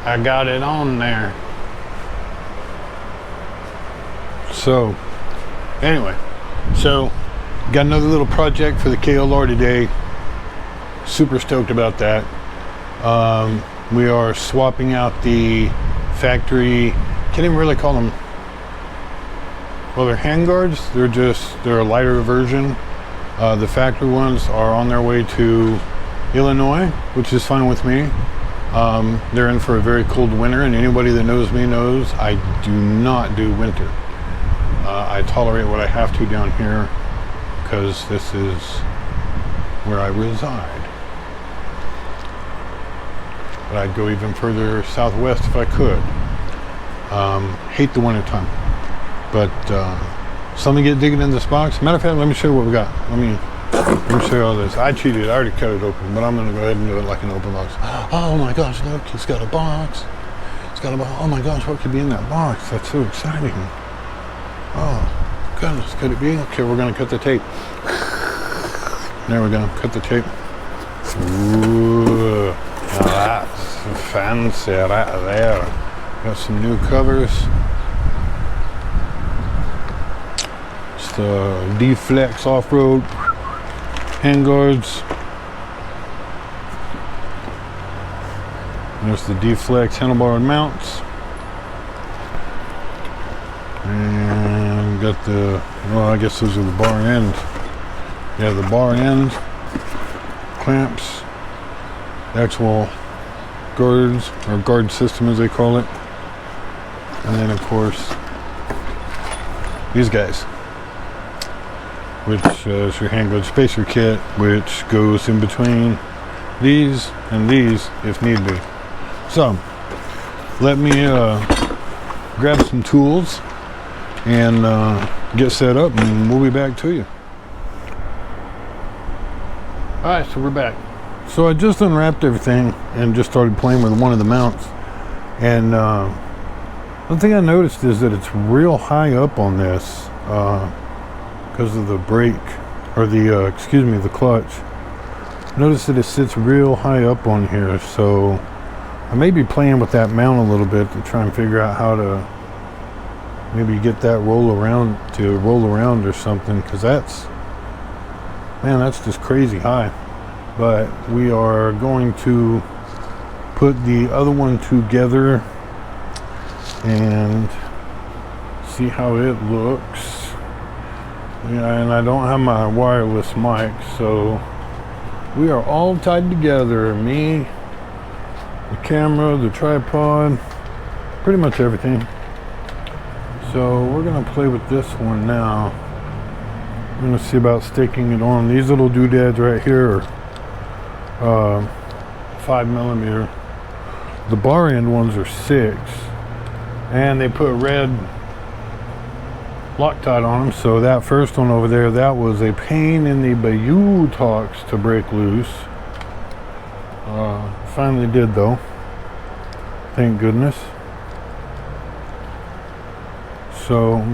I got it on there. So anyway, so got another little project for the KLR today. Super stoked about that. We are swapping out the factory, can't even really call them, well, they're handguards. They're a lighter version. The factory ones are on their way to Illinois, which is fine with me. They're in for a very cold winter, and anybody that knows me knows I do not do winter. I tolerate what I have to down here because this is where I reside. But I'd go even further southwest if I could. Hate the winter time. But so let me get digging in this box. Matter of fact, let me show you what we got. Let me show you all this. I cheated. I already cut it open, but I'm going to go ahead and do it like an open box. Oh my gosh, look, it's got a box. It's got a box. Oh my gosh, what could be in that box? That's so exciting. Oh goodness, could it be? Okay, we're going to cut the tape. There we go. Cut the tape. Ooh, now that's fancy right there. Got some new covers. It's the D-Flex off-road handguards. There's the D-Flex handlebar mounts. And got the, well, I guess those are the bar ends. Yeah, the bar end clamps, actual guards, or guard system as they call it. And then of course, these guys, which is your handguard spacer kit, which goes in between these and these if need be. So, let me grab some tools and get set up, and we'll be back to you. Alright, so we're back. So I just unwrapped everything and just started playing with one of the mounts. And one thing I noticed is that it's real high up on this because of the brake, or the, excuse me, the clutch. Notice that it sits real high up on here, so I may be playing with that mount a little bit to try and figure out how to maybe get that roll around or something, because that's, man, that's just crazy high. But we are going to put the other one together and see how it looks. Yeah, and I don't have my wireless mic, so we are all tied together. Me, the camera, the tripod, pretty much everything. So we're gonna play with this one now. I'm gonna see about sticking it on. These little doodads right here are 5mm. The bar end ones are 6, and they put red Loctite on them. So that first one over there, that was a pain in the buttocks to break loose. Finally did though, thank goodness. So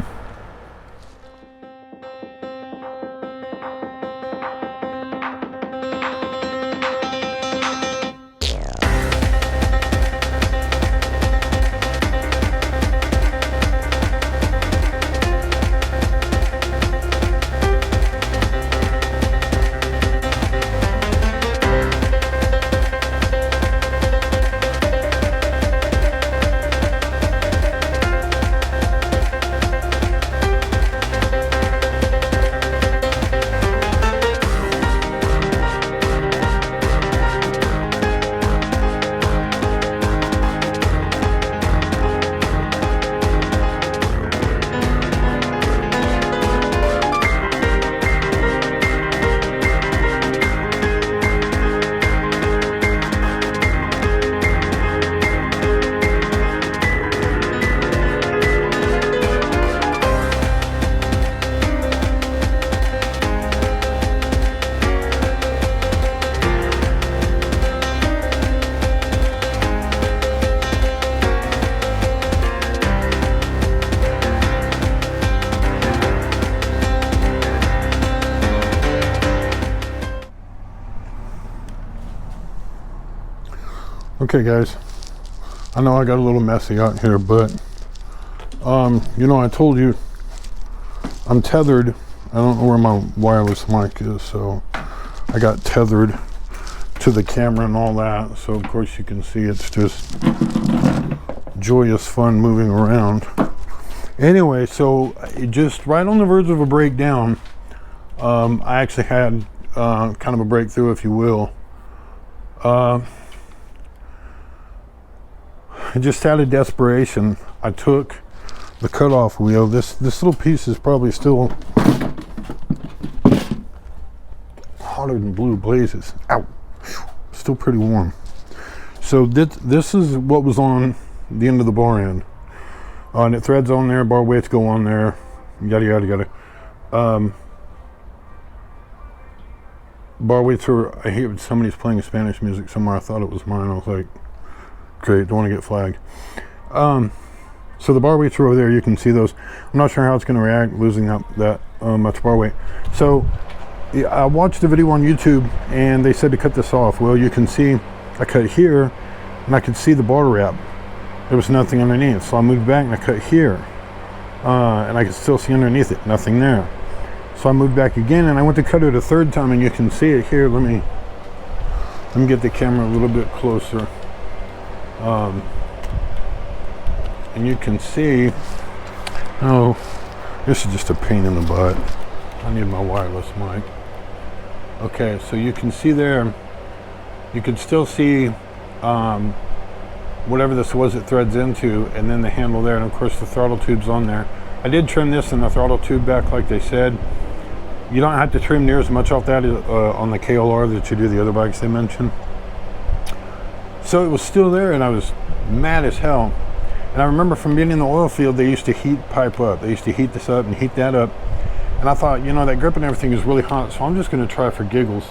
okay guys, I know I got a little messy out here, but you know, I told you I'm tethered. I don't know where my wireless mic is, so I got tethered to the camera and all that. So of course you can see it's just joyous fun moving around. Anyway, so just right on the verge of a breakdown. I actually had kind of a breakthrough, if you will. Just out of desperation, I took the cutoff wheel. This little piece is probably still hotter than blue blazes. Ow! Still pretty warm. So this is what was on the end of the bar end. And it threads on there, bar weights go on there, yada yada yada. Bar weights are, I hear somebody's playing Spanish music somewhere. I thought it was mine. I was like, great, don't want to get flagged. So the bar weights are over there. You can see those. I'm not sure how it's going to react losing that much bar weight. So yeah, I watched a video on YouTube and they said to cut this off. Well, you can see I cut here and I could see the bar wrap. There was nothing underneath. So I moved back and I cut here and I could still see underneath it, nothing there. So I moved back again and I went to cut it a third time and you can see it here. Let me get the camera a little bit closer. And you can see, oh, this is just a pain in the butt. I need my wireless mic. Okay, so you can see there, you can still see whatever this was it threads into, and then the handle there, and of course the throttle tube's on there. I did trim this and the throttle tube back like they said. You don't have to trim near as much off that on the KLR that you do the other bikes they mentioned. So it was still there and I was mad as hell. And I remember from being in the oil field, they used to heat pipe up. They used to heat this up and heat that up. And I thought, you know, that grip and everything is really hot, so I'm just going to try for giggles.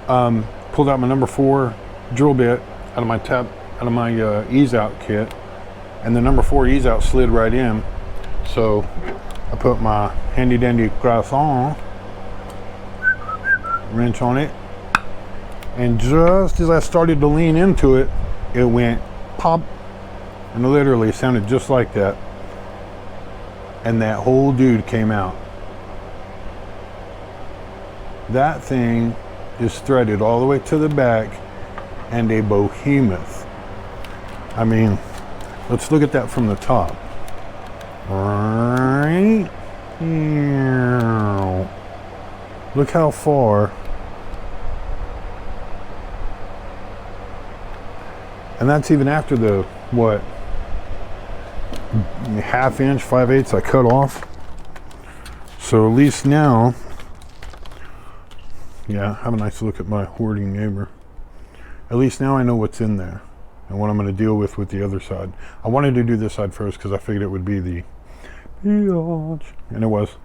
Pulled out my number 4 drill bit out of my ease out kit, and the number 4 ease out slid right in. So I put my handy dandy croissant wrench on it, and just as I started to lean into it, it went pop. And literally it sounded just like that. And that whole dude came out. That thing is threaded all the way to the back and a behemoth. I mean, let's look at that from the top. Right. Look how far. And that's even after the, what? Half inch, 5/8 I cut off. So at least now, yeah, have a nice look at my hoarding neighbor. At least now I know what's in there and what I'm going to deal with the other side. I wanted to do this side first because I figured it would be the biatch, and it was.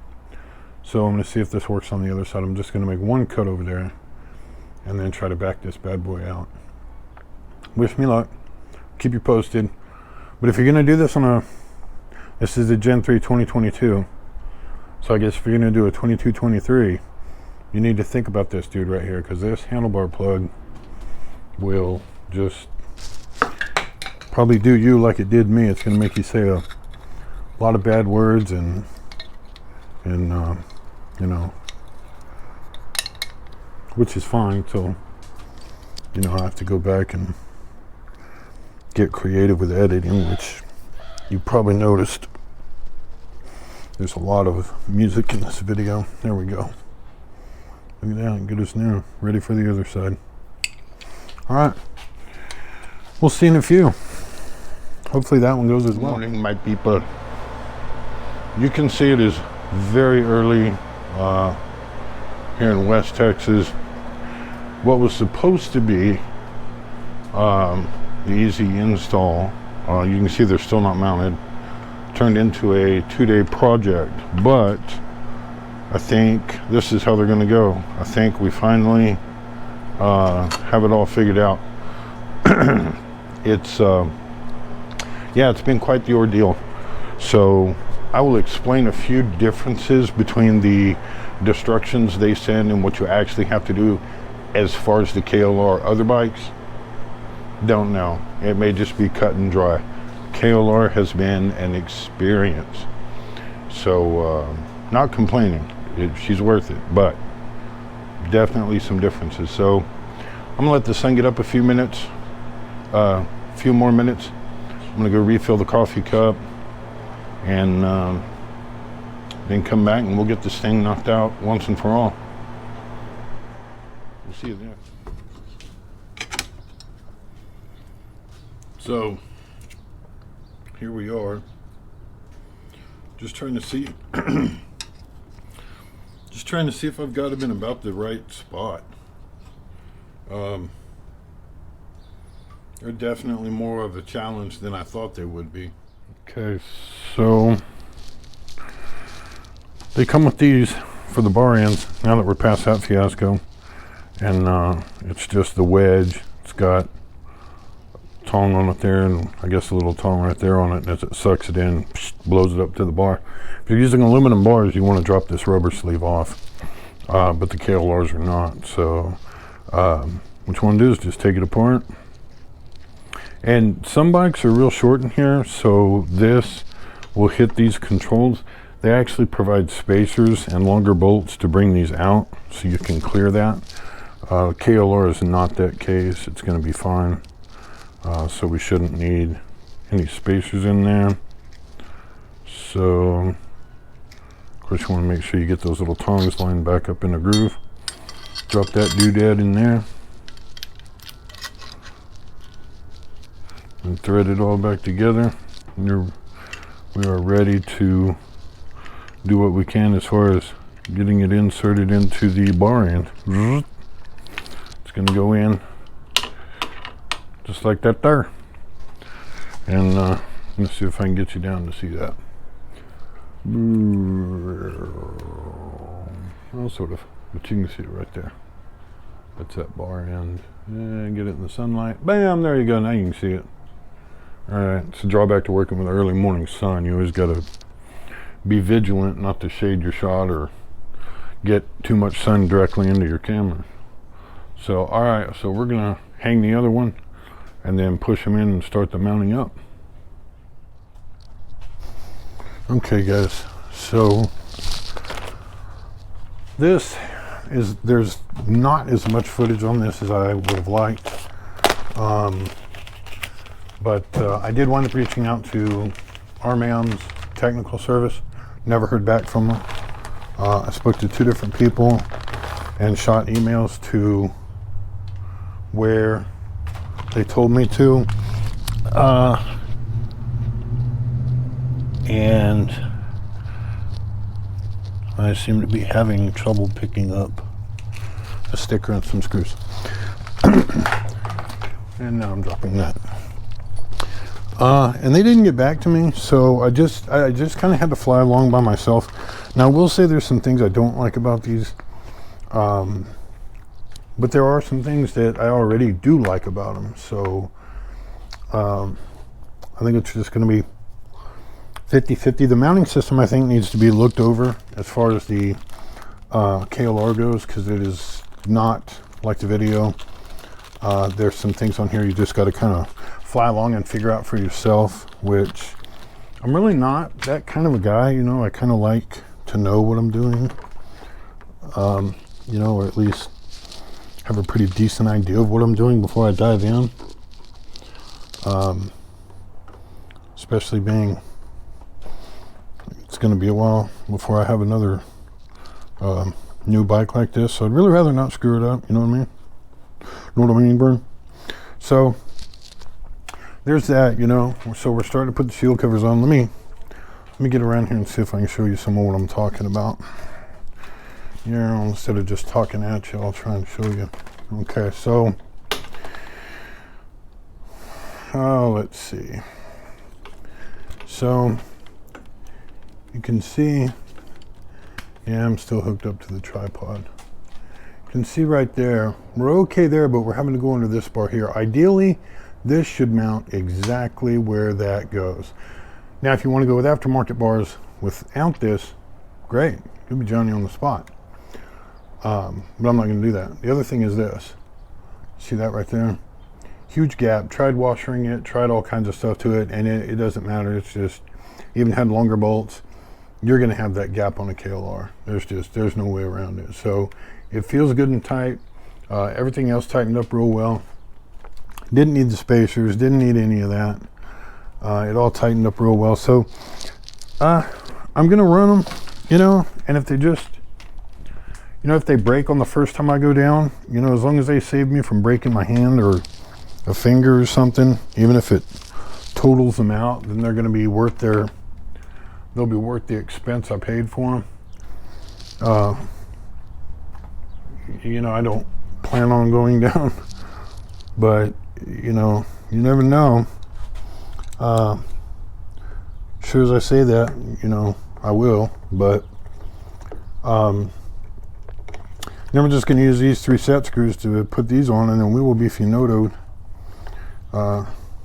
So I'm going to see if this works on the other side. I'm just going to make one cut over there and then try to back this bad boy out. Wish me luck. Keep you posted. But if you're going to do this on this is the Gen 3 2022. So I guess if you're going to do a 22-23, you need to think about this dude right here, because this handlebar plug will just probably do you like it did me. It's going to make you say a lot of bad words and you know, which is fine. So, you know, I have to go back and get creative with editing, which you probably noticed. There's a lot of music in this video. There we go. Look at that, get us new, ready for the other side. All right, we'll see in a few. Hopefully that one goes as well. Morning, my people. You can see it is very early here in West Texas. What was supposed to be the easy install, you can see they're still not mounted, turned into a 2-day project, but I think this is how they're going to go. I think we finally have it all figured out. It's yeah, it's been quite the ordeal. So I will explain a few differences between the instructions they send and what you actually have to do as far as the KLR other bikes. Don't know. It may just be cut and dry. KLR has been an experience. So, not complaining. She's worth it, but definitely some differences. So, I'm gonna let the sun get up a few minutes, few more minutes. I'm gonna go refill the coffee cup and then come back and we'll get this thing knocked out once and for all. We'll see you there. So here we are, just trying to see if I've got them in about the right spot. They're definitely more of a challenge than I thought they would be. Okay, so they come with these for the bar ends now that we're past that fiasco, and it's just the wedge. It's got tongue on it there, and I guess a little tongue right there on it, and as it sucks it in, blows it up to the bar. If you're using aluminum bars, you want to drop this rubber sleeve off, but the KLRs are not. So what you want to do is just take it apart. And some bikes are real short in here, so this will hit these controls. They actually provide spacers and longer bolts to bring these out, so you can clear that. KLR is not that case. It's going to be fine. So we shouldn't need any spacers in there. So, of course, you want to make sure you get those little tongs lined back up in the groove. Drop that doodad in there. And thread it all back together. And we are ready to do what we can as far as getting it inserted into the bar end. It's going to go in just like that there. And let's see if I can get you down to see that. Well, sort of, but you can see it right there. That's that bar end. And get it in the sunlight. Bam, there you go. Now you can see it. All right, it's a drawback to working with the early morning sun. You always got to be vigilant not to shade your shot or get too much sun directly into your camera. So, all right, so we're gonna hang the other one and then push them in and start the mounting up. Okay, guys, so there's not as much footage on this as I would have liked. But I did wind up reaching out to Arman's technical service. Never heard back from them. I spoke to 2 different people and shot emails to where they told me to. And I seem to be having trouble picking up a sticker and some screws. And now I'm dropping that. And they didn't get back to me, so I just kind of had to fly along by myself. Now, I will say there's some things I don't like about these, but there are some things that I already do like about them. So I think it's just going to be 50-50. The mounting system, I think, needs to be looked over as far as the KLR goes, because it is not like the video. There's some things on here you just got to kind of fly along and figure out for yourself, which I'm really not that kind of a guy. You know, I kind of like to know what I'm doing, you know, or at least have a pretty decent idea of what I'm doing before I dive in. Especially being it's going to be a while before I have another new bike like this, so I'd really rather not screw it up. You know what I mean? Know what I mean, Bern? So there's that, you know. So we're starting to put the shield covers on. Let me get around here and see if I can show you some of what I'm talking about. You know, instead of just talking at you, I'll try and show you. Okay, so let's see. So you can see, yeah, I'm still hooked up to the tripod. You can see right there, we're okay there, but we're having to go under this bar here. Ideally, this should mount exactly where that goes. Now, if you want to go with aftermarket bars without this, great. You'll be Johnny on the spot. But I'm not going to do that. The other thing is this. See that right there? huge gap. Tried washering it, tried all kinds of stuff to it, and it doesn't matter. It's just, even had longer bolts, you're going to have that gap on a KLR. There's no way around it. So it feels good and tight. Everything else tightened up real well. Didn't need the spacers, didn't need any of that. It all tightened up real well. So I'm going to run them, you know, and if they just, you know, if they break on the first time I go down, you know, as long as they save me from breaking my hand or a finger or something, even if it totals them out, then they're going to be worth they'll be worth the expense I paid for them. You know, I don't plan on going down, but you know, you never know. Sure as I say that, you know, I will, but then we're just going to use these 3 set screws to put these on, and then we will be Finotoed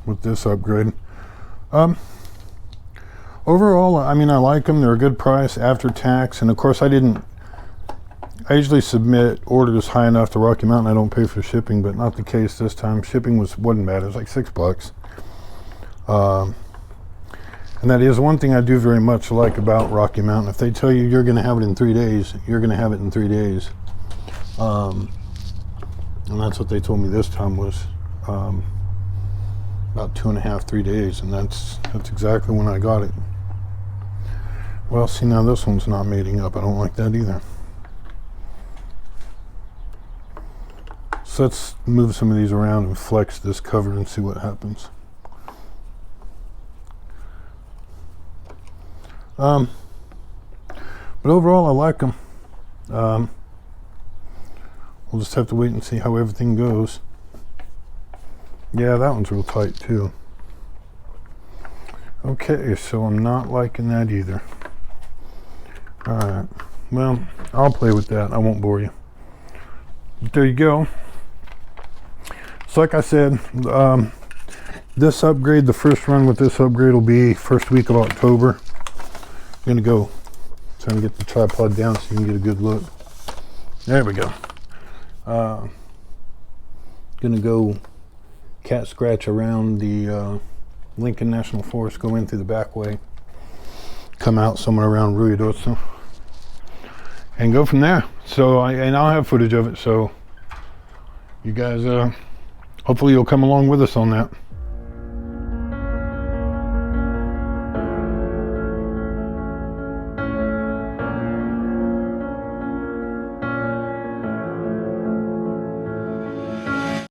with this upgrade. Overall, I mean, I like them. They're a good price after tax, and of course I usually submit orders high enough to Rocky Mountain I don't pay for shipping, but not the case this time. Shipping wasn't bad. It was like $6. And that is one thing I do very much like about Rocky Mountain. If they tell you you're going to have it in 3 days, you're going to have it in 3 days. And that's what they told me this time was about 2.5, 3 days, and that's exactly when I got it. Well, see, now this one's not mating up. I don't like that either. So let's move some of these around and flex this cover and see what happens. But overall, I like them. We'll just have to wait and see how everything goes. Yeah, that one's real tight too. Okay, so I'm not liking that either. Alright, well, I'll play with that. I won't bore you. But there you go. So like I said, this upgrade, the first run with this upgrade will be first week of October. I'm going to go trying to get the tripod down so you can get a good look. There we go. Going to go cat scratch around the Lincoln National Forest, go in through the back way, come out somewhere around Ruidoso, and go from there. So I'll have footage of it, so you guys hopefully you'll come along with us on that.